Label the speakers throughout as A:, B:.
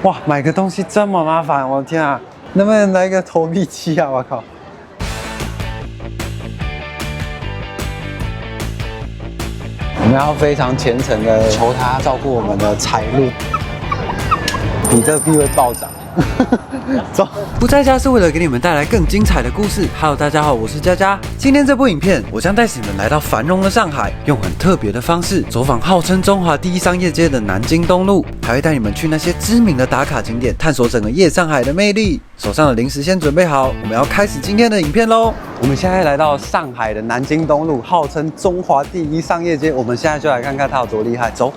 A: 哇，买个东西这么麻烦，我的天啊！能不能来个投币机啊？我靠！我们要非常虔诚的求他照顾我们的财路，比特币会暴涨。走，不在家是为了给你们带来更精彩的故事。Hello， 大家好，我是佳佳。今天这部影片，我将带你们来到繁荣的上海，用很特别的方式走访号称中华第一商业街的南京东路，还会带你们去那些知名的打卡景点，探索整个夜上海的魅力。手上的零食先准备好，我们要开始今天的影片喽。我们现在来到上海的南京东路，号称中华第一商业街，我们现在就来看看它有多厉害。走。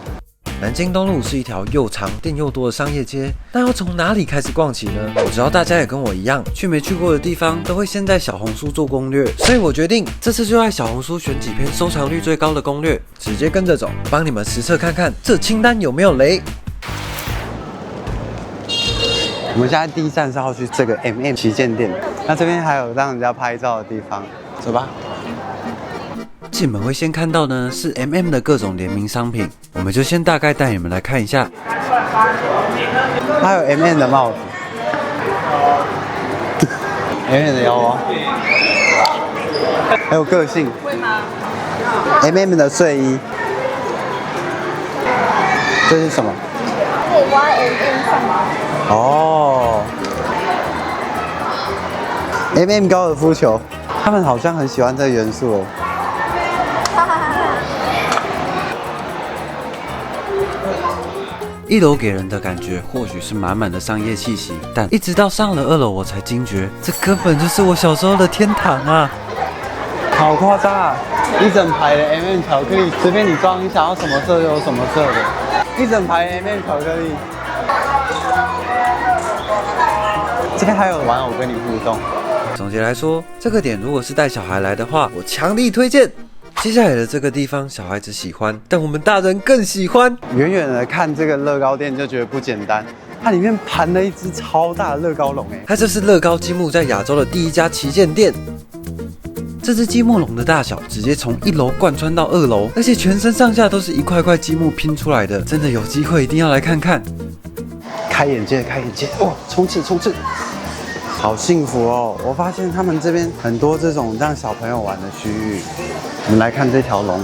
A: 南京东路是一条又长店又多的商业街，那要从哪里开始逛起呢？我知道大家也跟我一样，去没去过的地方都会先在小红书做攻略，所以我决定这次就在小红书选几篇收藏率最高的攻略，直接跟着走，帮你们实测看看这清单有没有雷。我们现在第一站是要去这个 MM 旗舰店，那这边还有让人家拍照的地方，走吧。进门会先看到呢是 MM 的各种联名商品，我们就先大概带你们来看一下。还有 MM 的帽子，MM 的腰包，还有个性。MM 的睡衣，这是什么？
B: 可以挖 MM 上吗？
A: 哦 ，MM 高尔夫球，他们好像很喜欢这个元素哦。一楼给人的感觉或许是满满的商业气息，但一直到上了2楼，我才惊觉，这根本就是我小时候的天堂啊！好夸张啊！一整排的 MM 巧克力，随便你装，你想要什么色就有什么色的，一整排 MM 巧克力。这边还有玩偶跟你互动。总结来说，这个点如果是带小孩来的话，我强力推荐。接下来的这个地方，小孩子喜欢，但我们大人更喜欢。远远的看这个乐高店就觉得不简单，它里面盘了一只超大的乐高龙，它这是乐高积木在亚洲的第一家旗舰店。这只积木龙的大小直接从1楼贯穿到2楼，而且全身上下都是一块块积木拼出来的，真的有机会一定要来看看。开眼界，开眼界！哇，冲刺，冲刺！好幸福哦！我发现他们这边很多这种让小朋友玩的区域。我们来看这条龙，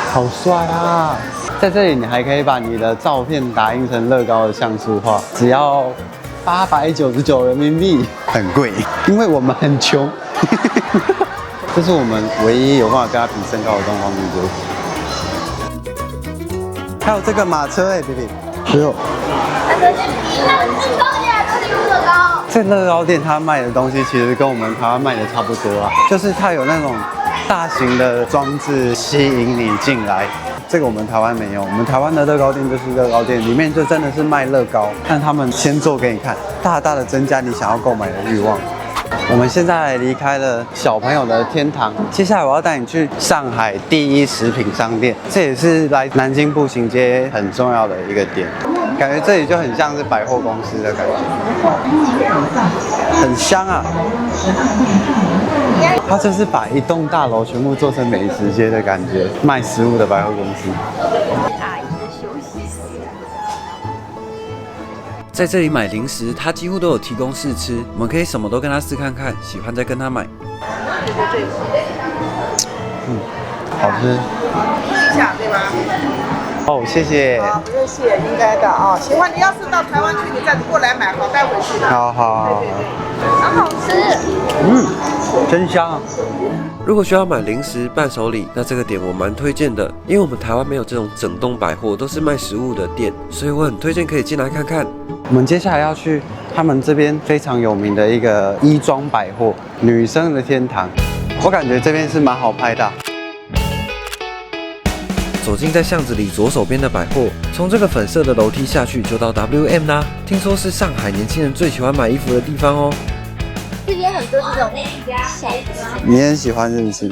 A: 好帅啊！在这里你还可以把你的照片打印成乐高的像素画，只要899人民币，很贵，因为我们很穷。这是我们唯一有办法跟他比身高的东方明珠。还有这个马车哎，比比，只有。在乐高店，它卖的东西其实跟我们台湾卖的差不多啊，就是它有那种大型的装置吸引你进来，这个我们台湾没有。我们台湾的乐高店就是乐高店，里面就真的是卖乐高，但他们先做给你看，大大的增加你想要购买的欲望。我们现在离开了小朋友的天堂，接下来我要带你去上海第一食品商店，这也是来南京步行街很重要的一个点。感觉这里就很像是百货公司的感觉，很香啊！它就是把一栋大楼全部做成美食街的感觉，卖食物的百货公司。
B: 阿姨的休息室。
A: 在这里买零食，它几乎都有提供试吃，我们可以什么都跟他试看看，喜欢再跟他买。好吃。
C: 一下对吧？
A: 哦，谢谢。
C: 好，不用谢，应该的啊。喜欢你要是到台湾去，你再过来买，好带回去的。
A: 好好。
B: 很好吃。
A: 真香。如果需要买零食、伴手礼，那这个点我蛮推荐的，因为我们台湾没有这种整栋百货，都是卖食物的店，所以我很推荐可以进来看看。我们接下来要去他们这边非常有名的一个衣装百货，女生的天堂。我感觉这边是蛮好拍的。走进在巷子里左手边的百货，从这个粉色的楼梯下去就到 WM 啦。听说是上海年轻人最喜欢买衣服的地方哦。
B: 这边很多这种小子，
A: 你很喜欢是不是？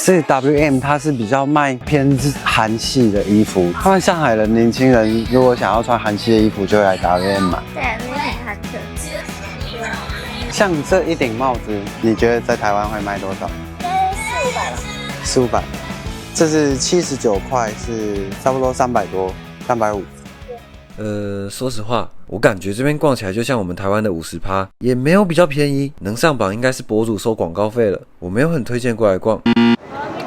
A: 这 WM 它是比较卖偏韩系的衣服，他们上海的年轻人如果想要穿韩系的衣服，就会来 WM 买。
B: 对，那边很特别。
A: 像这一顶帽子，你觉得在台湾会卖多少
B: 400-500。
A: 400-500，这是79块，是差不多300多。350。说实话，我感觉这边逛起来就像我们台湾的50%，也没有比较便宜，能上榜应该是博主收广告费了。我没有很推荐过来逛。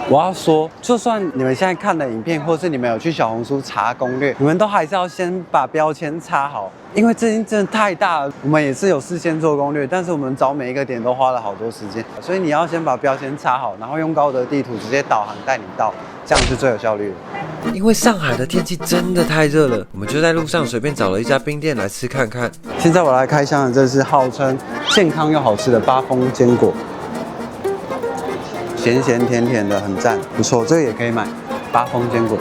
A: 我要说，就算你们现在看的影片，或是你们有去小红书查攻略，你们都还是要先把标签插好，因为这间真的太大了。我们也是有事先做攻略，但是我们找每一个点都花了好多时间，所以你要先把标签插好，然后用高德地图直接导航带你到，这样是最有效率的。因为上海的天气真的太热了，我们就在路上随便找了一家冰店来吃看看。现在我来开箱的，这是号称健康又好吃的八风坚果。咸咸甜甜的，很赞，不错，这个也可以买。八风坚果，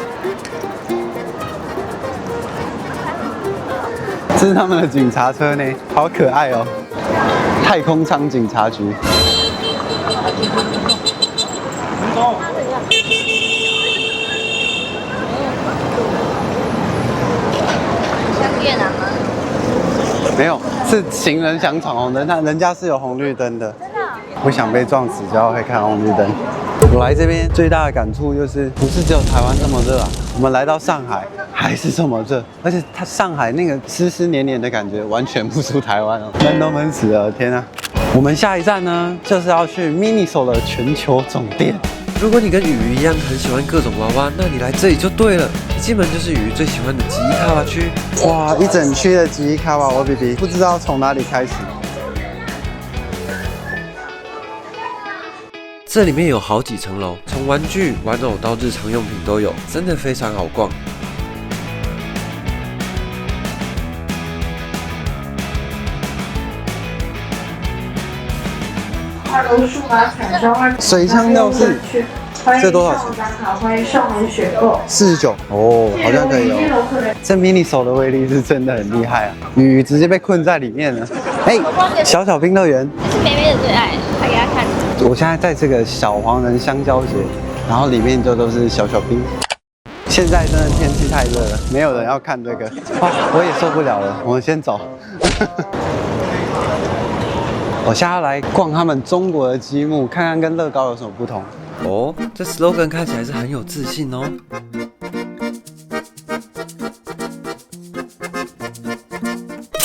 A: 这是他们的警察车呢，好可爱哦！太空舱警察局。
B: 像越南吗？
A: 没有，是行人想闯红灯，但人家是有红绿灯的。
B: 真的、哦？
A: 不想被撞死就要会看红绿灯。我来这边最大的感触就是，不是只有台湾这么热啊，我们来到上海还是这么热，而且它上海那个湿湿黏黏的感觉完全不输台湾哦，闷都闷死了，天啊！我们下一站呢，就是要去 MINISO 的全球总店。如果你跟雨鱼一样很喜欢各种娃娃，那你来这里就对了。一进门就是雨鱼最喜欢的吉伊卡哇区，哇，一整区的吉伊卡哇哇 BB， 不知道从哪里开始。这里面有好几层楼，从玩具、玩偶到日常用品都有，真的非常好逛。
D: 2楼数码彩妆
A: 水枪吊饰，这多少钱？
D: 欢迎上门选购。
A: 49哦，好像可以哦。这 MINISO 的威力是真的很厉害啊！鱼直接被困在里面了。哎，小小冰乐园，
B: 是妹妹的最爱，拍给她看。
A: 我现在在这个小黄人香蕉节，然后里面就都是小小冰。现在真的天气太热了，没有人要看这个，哇，我也受不了了，我们先走。我现在要来逛他们中国的积木，看看跟乐高有什么不同。哦，这 slogan 看起来是很有自信哦。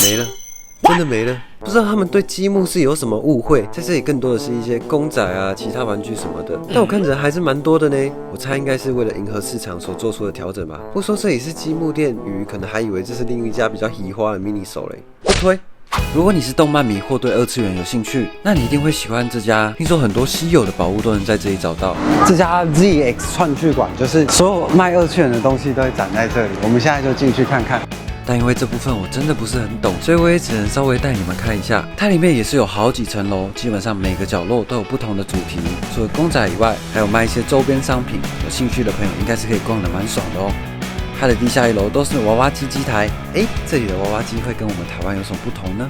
A: 没了。真的没了，不知道他们对积木是有什么误会，在这里更多的是一些公仔啊、其他玩具什么的，但我看着还是蛮多的呢。我猜应该是为了迎合市场所做出的调整吧。不说这里是积木店，鱼可能还以为这是另一家比较喜花的 MINISO 嘞。不推。如果你是动漫迷或对二次元有兴趣，那你一定会喜欢这家。听说很多稀有的宝物都能在这里找到。这家 ZX 串具馆就是所有卖二次元的东西都会展在这里，我们现在就进去看看。但因为这部分我真的不是很懂，所以我也只能稍微带你们看一下。它里面也是有好几层楼，基本上每个角落都有不同的主题。除了公仔以外，还有卖一些周边商品。有兴趣的朋友应该是可以逛得蛮爽的哦。它的地下一楼都是娃娃机机台，这里的娃娃机会跟我们台湾有什么不同呢？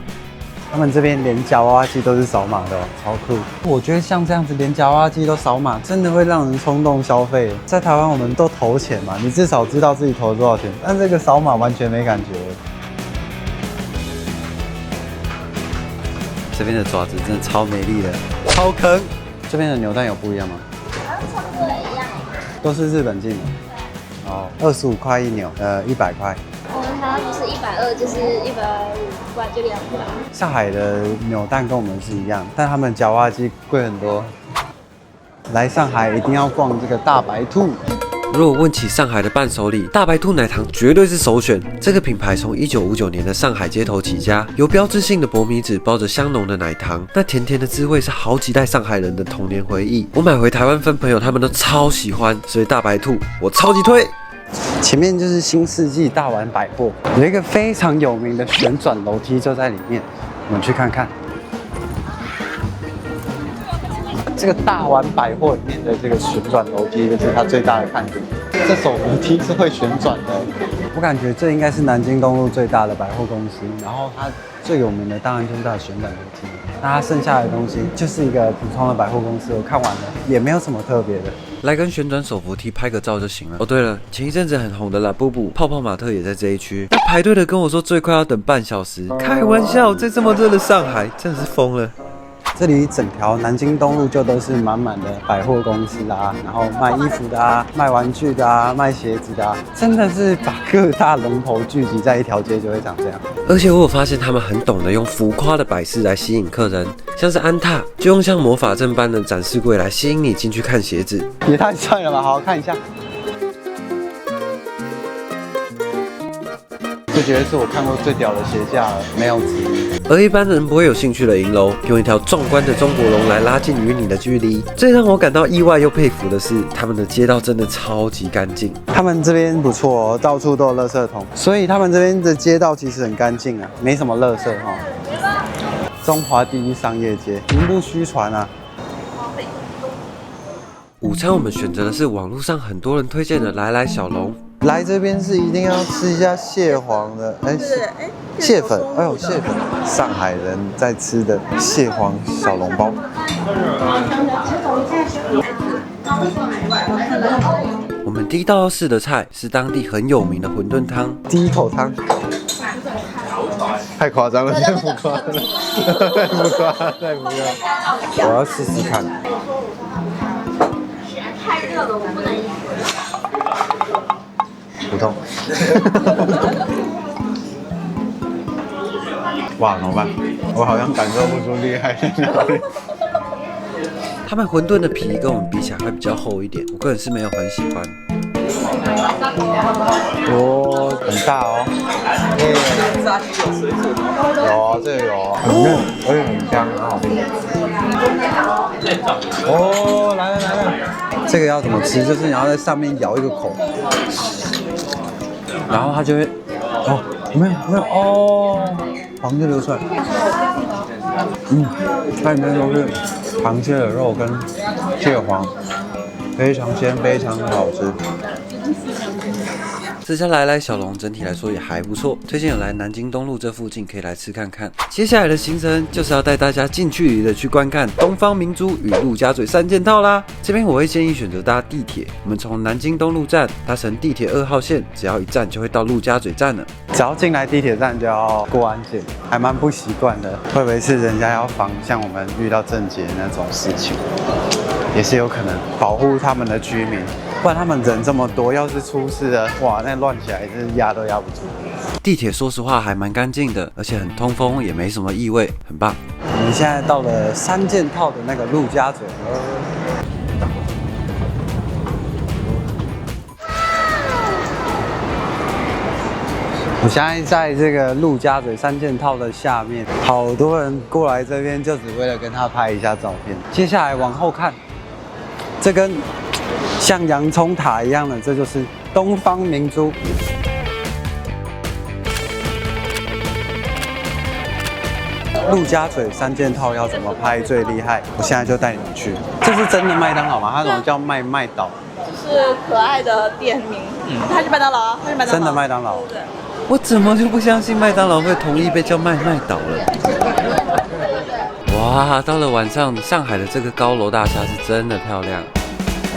A: 他们这边连夹娃娃机都是扫码的哦，超酷！我觉得像这样子连夹娃娃机都扫码，真的会让人冲动消费。在台湾我们都投钱嘛，你至少知道自己投了多少钱，但这个扫码完全没感觉。这边的爪子真的超美丽的，超坑！这边的扭蛋有不一样吗？
B: 差不多一样。
A: 都是日本进的。哦，25块一扭，100块。
B: 我们台湾不是120，就是150块，就2块。
A: 上海的扭蛋跟我们是一样，但他们夹娃娃机贵很多。来上海一定要逛这个大白兔。如果问起上海的伴手礼，大白兔奶糖绝对是首选。这个品牌从1959年的上海街头起家，由标志性的薄米纸包着香浓的奶糖，那甜甜的滋味是好几代上海人的童年回忆。我买回台湾分朋友，他们都超喜欢，所以大白兔我超级推。前面就是新世纪大丸百货，有一个非常有名的旋转楼梯就在里面，我们去看看。这个大丸百货里面的这个旋转楼梯就是它最大的看点。这手扶梯是会旋转的，我感觉这应该是南京东路最大的百货公司。然后它最有名的当然就是它的旋转楼梯，那它剩下的东西就是一个普通的百货公司，我看完了也没有什么特别的。来跟旋转手扶梯拍个照就行了。哦，对了，前一阵子很红的拉布布泡泡玛特也在这一区。那排队的跟我说最快要等半小时，开玩笑，在这么热的上海真的是疯了。这里整条南京东路就都是满满的百货公司啊，然后卖衣服的啊，卖玩具的啊，卖鞋子的啊，真的是把各大龙头聚集在一条街就会长这样。而且我有发现他们很懂得用浮夸的摆饰来吸引客人，像是安踏就用像魔法阵般的展示柜来吸引你进去看鞋子，也太帅了吧！好好看一下。就觉得是我看过最屌的鞋架了，没有之一。而一般人不会有兴趣的银楼，用一条壮观的中国龙来拉近与你的距离。最让我感到意外又佩服的是，他们的街道真的超级干净。他们这边不错哦，到处都有垃圾桶，所以他们这边的街道其实很干净啊，没什么垃圾哈。中华第一商业街，名不虚传啊。午餐我们选择的是网络上很多人推荐的来来小笼。来这边是一定要吃一下蟹黄的，蟹粉，哎呦蟹粉，上海人在吃的蟹黄小笼包。我们第一道要试的菜是当地很有名的馄饨汤，第一口汤。太夸张了，太浮夸了，太浮夸，太浮夸。我要试试看。太热了，我不能。不痛。哇，怎么办？我好像感受不出厉害在哪里。他们馄饨的皮跟我们比起来会比较厚一点，我个人是没有很喜欢。哦，很大哦。有啊，这个有啊，很嫩，而且很香，很好吃。哦，来了来了。这个要怎么吃？就是你要在上面咬一个口。然后它就会，哦，没有哦，黄就流出来，它里面都是螃蟹的肉跟蟹黄，非常鲜，非常的好吃。这家来来小笼整体来说也还不错，推荐有来南京东路这附近可以来吃看看。接下来的行程就是要带大家近距离的去观看东方明珠与陆家嘴3件套啦。这边我会建议选择搭地铁，我们从南京东路站搭乘地铁2号线，只要1站就会到陆家嘴站了。只要进来地铁站就要过安检，还蛮不习惯的，会不会是人家要防像我们遇到郑捷那种事情？也是有可能保护他们的居民。不然他们人这么多，要是出事了，哇，那乱起来真是压都压不住。地铁说实话还蛮干净的，而且很通风，也没什么异味，很棒。我们现在到了3件套的那个陆家嘴了。我现在在这个陆家嘴3件套的下面，好多人过来这边就只为了跟他拍一下照片。接下来往后看，这跟像洋葱塔一样的，这就是东方明珠。陆家嘴3件套要怎么拍最厉害？我现在就带你们去。这是真的麦当劳吗？它怎么叫麦岛？
C: 这是可爱的店名。它是麦当劳啊，它是麦当劳。真的麦当劳。对。
A: 我怎么就不相信麦当劳会同意被叫麦岛了？哇，到了晚上，上海的这个高楼大厦是真的漂亮。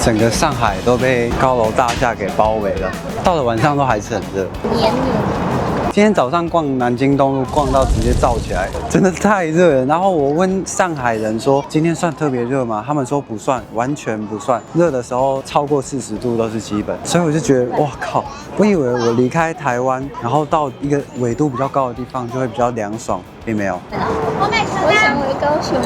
A: 整个上海都被高楼大厦给包围了，到了晚上都还是很热。黏你。今天早上逛南京东路，逛到直接燥起来，真的太热了。然后我问上海人说，今天算特别热吗？他们说不算，完全不算。热的时候超过40度都是基本。所以我就觉得，哇靠！我以为我离开台湾，然后到一个纬度比较高的地方就会比较凉爽，并没有。
B: 我想回高雄。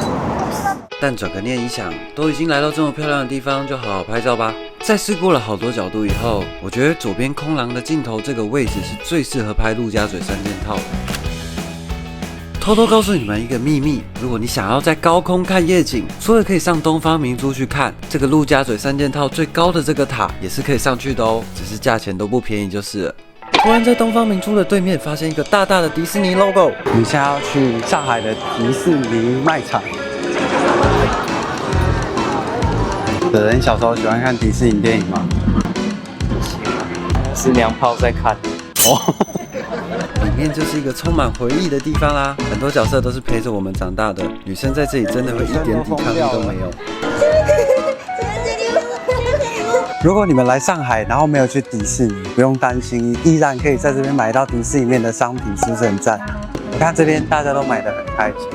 A: 但转个念一想，都已经来到这么漂亮的地方，就好好拍照吧。在试过了好多角度以后，我觉得左边空廊的尽头这个位置是最适合拍陆家嘴3件套的。偷偷告诉你们一个秘密，如果你想要在高空看夜景，除了可以上东方明珠去看，这个陆家嘴3件套最高的这个塔也是可以上去的哦，只是价钱都不便宜就是了。突然在东方明珠的对面发现一个大大的迪士尼 logo， 我们现在要去上海的迪士尼卖场。有人小时候喜欢看迪士尼电影吗？
E: 是娘炮在看。
A: 哦，里面就是一个充满回忆的地方啦，很多角色都是陪着我们长大的，女生在这里真的会一点抵抗力都没有。如果你们来上海，然后没有去迪士尼，不用担心，依然可以在这边买到迪士尼里面的商品，是不是很赞？我看这边大家都买得很开心。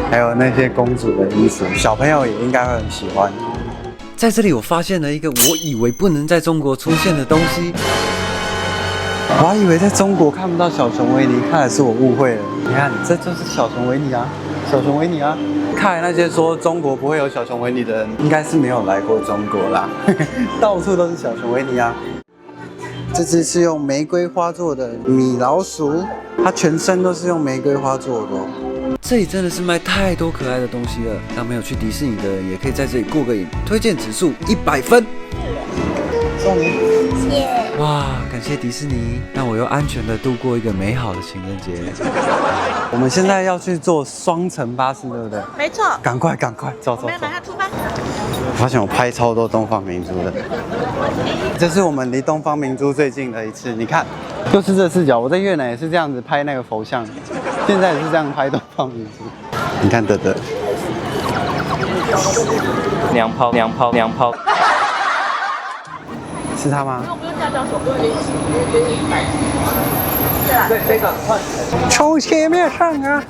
A: 还有那些公主的衣服，小朋友也应该会很喜欢。在这里，我发现了一个我以为不能在中国出现的东西。我还以为在中国看不到小熊维尼，看来是我误会了。你看，这就是小熊维尼啊，小熊维尼啊！看来那些说中国不会有小熊维尼的人，应该是没有来过中国啦。到处都是小熊维尼啊！这只是用玫瑰花做的米老鼠，它全身都是用玫瑰花做的哦。这里真的是卖太多可爱的东西了，让没有去迪士尼的人也可以在这里过个瘾。推荐指数100分，送你。
B: 谢谢。
A: 哇，感谢迪士尼，让我又安全的度过一个美好的情人节。我们现在要去坐双层巴士，对不对？
C: 没错。
A: 赶快，走。
C: 我们要马上出发。
A: 我发现我拍超多东方明珠的，这是我们离东方明珠最近的一次。你看，就是这视角，我在越南也是这样子拍那个佛像，现在也是这样拍东方明珠。你看，德，
E: 娘炮，
A: 是他吗？
C: 不用加脚手，不用联系，因为100。对，这个换。
A: 从前面上啊！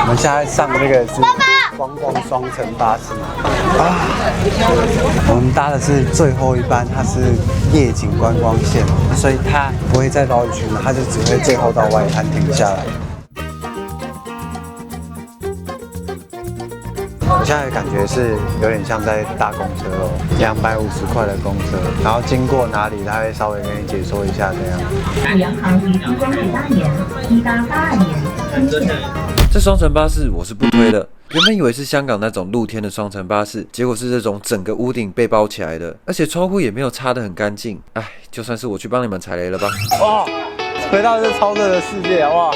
A: 我们现在上的那个是观光双层巴士啊，我们搭的是最后一班，它是夜景观光线，所以它不会再绕一圈了，它就只会最后到外滩停下来。我现在的感觉是有点像在搭公车哦，250块的公车，然后经过哪里，他会稍微跟你解说一下这样。
D: 联航于7:18年，抵达82年出现。
F: 这双层巴士我是不推的，原本以为是香港那种露天的双层巴士，结果是这种整个屋顶被包起来的，而且窗户也没有擦得很干净。哎，就算是我去帮你们踩雷了吧。
A: 哇，回到这超热的世界哇！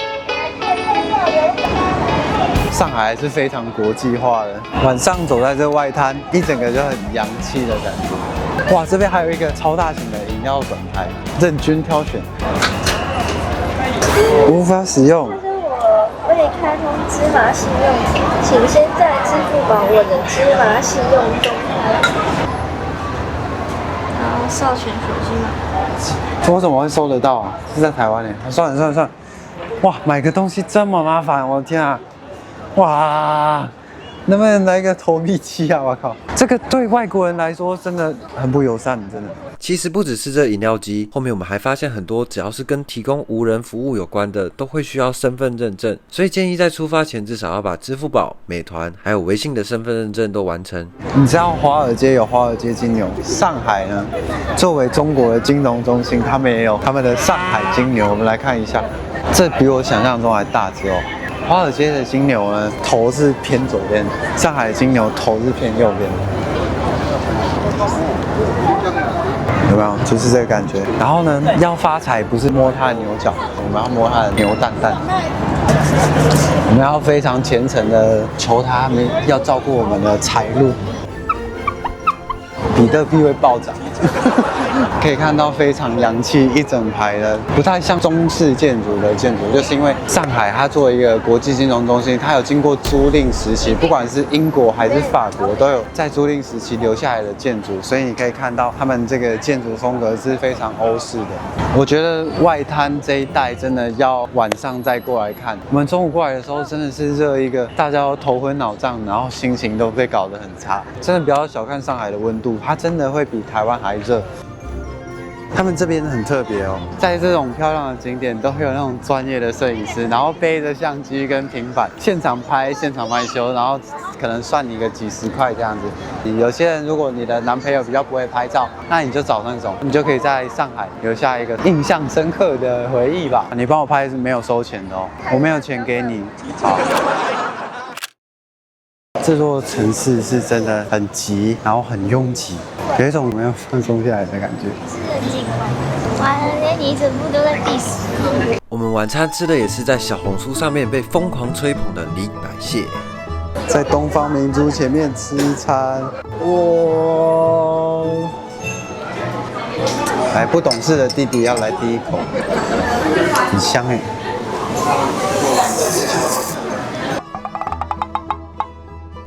A: 上海还是非常国际化的，晚上走在这外滩，一整个就很洋气的感觉。哇，这边还有一个超大型的饮料转台，任君挑选。无法使用。
B: 这是我未开通芝麻信用卡，请先在支付宝我的芝麻信用中开，然后授权手机码。
A: 我怎么会收得到啊？是在台湾呢？算了。哇，买个东西这么麻烦，我的天啊！哇，能不能来个投币机啊？我靠，这个对外国人来说真的很不友善，真的。
F: 其实不只是这饮料机，后面我们还发现很多只要是跟提供无人服务有关的，都会需要身份认证，所以建议在出发前至少要把支付宝、美团还有微信的身份认证都完成。
A: 你知道华尔街有华尔街金牛，上海呢，作为中国的金融中心，他们也有他们的上海金牛。我们来看一下，这比我想象中还大只哦。华尔街的金牛呢，头是偏左边；上海的金牛头是偏右边。有没有？就是这个感觉。然后呢，要发财不是摸它的牛角，我们要摸它的牛蛋蛋。我们要非常虔诚的求他们要照顾我们的财路。比特币会暴涨。可以看到非常洋气一整排的，不太像中式建筑的建筑，就是因为上海它作为一个国际金融中心，它有经过租赁时期，不管是英国还是法国，都有在租赁时期留下来的建筑，所以你可以看到他们这个建筑风格是非常欧式的。我觉得外滩这一带真的要晚上再过来看，我们中午过来的时候真的是热一个，大家都头昏脑胀，然后心情都被搞得很差。真的不要小看上海的温度，它真的会比台湾还热。他们这边很特别哦，在这种漂亮的景点都会有那种专业的摄影师，然后背着相机跟平板，现场拍、现场拍修，然后可能算你个几十块这样子。有些人如果你的男朋友比较不会拍照，那你就找那种，你就可以在上海留下一个印象深刻的回忆吧。你帮我拍是没有收钱的哦，我没有钱给你。好。这座城市是真的很急，然后很拥挤，有一种没有放松下来的感觉。
B: 冷静，完了，连你整部都在第10。
F: 我们晚餐吃的也是在小红书上面被疯狂吹捧的李百蟹，
A: 在东方明珠前面吃一餐，哇！来，不懂事的弟弟要来第一口，很香哎。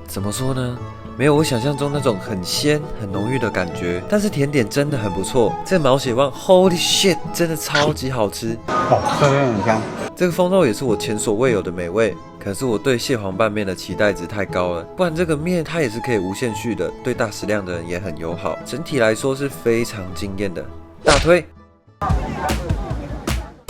F: 怎么说呢？没有我想象中那种很鲜、很浓郁的感觉，但是甜点真的很不错。这毛血旺 ，Holy shit， 真的超级好吃。
A: 哦，这边很香。
F: 这个风肉也是我前所未有的美味，可是我对蟹黄拌面的期待值太高了，不然这个面它也是可以无限续的，对大食量的人也很友好，整体来说是非常惊艳的，大推。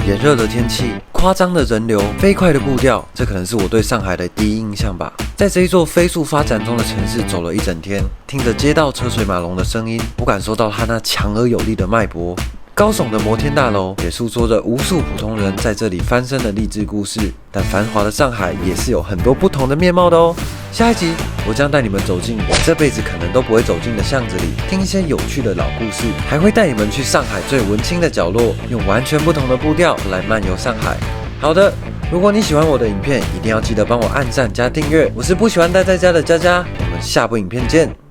F: 炎热的天气，夸张的人流，飞快的步调，这可能是我对上海的第一印象吧。在这一座飞速发展中的城市走了一整天，听着街道车水马龙的声音，我感受到它那强而有力的脉搏。高耸的摩天大楼也诉说着无数普通人在这里翻身的励志故事，但繁华的上海也是有很多不同的面貌的哦。下一集我将带你们走进我这辈子可能都不会走进的巷子里，听一些有趣的老故事，还会带你们去上海最文青的角落，用完全不同的步调来漫游上海。好的，如果你喜欢我的影片，一定要记得帮我按赞加订阅。我是不喜欢待在家的佳佳，我们下部影片见。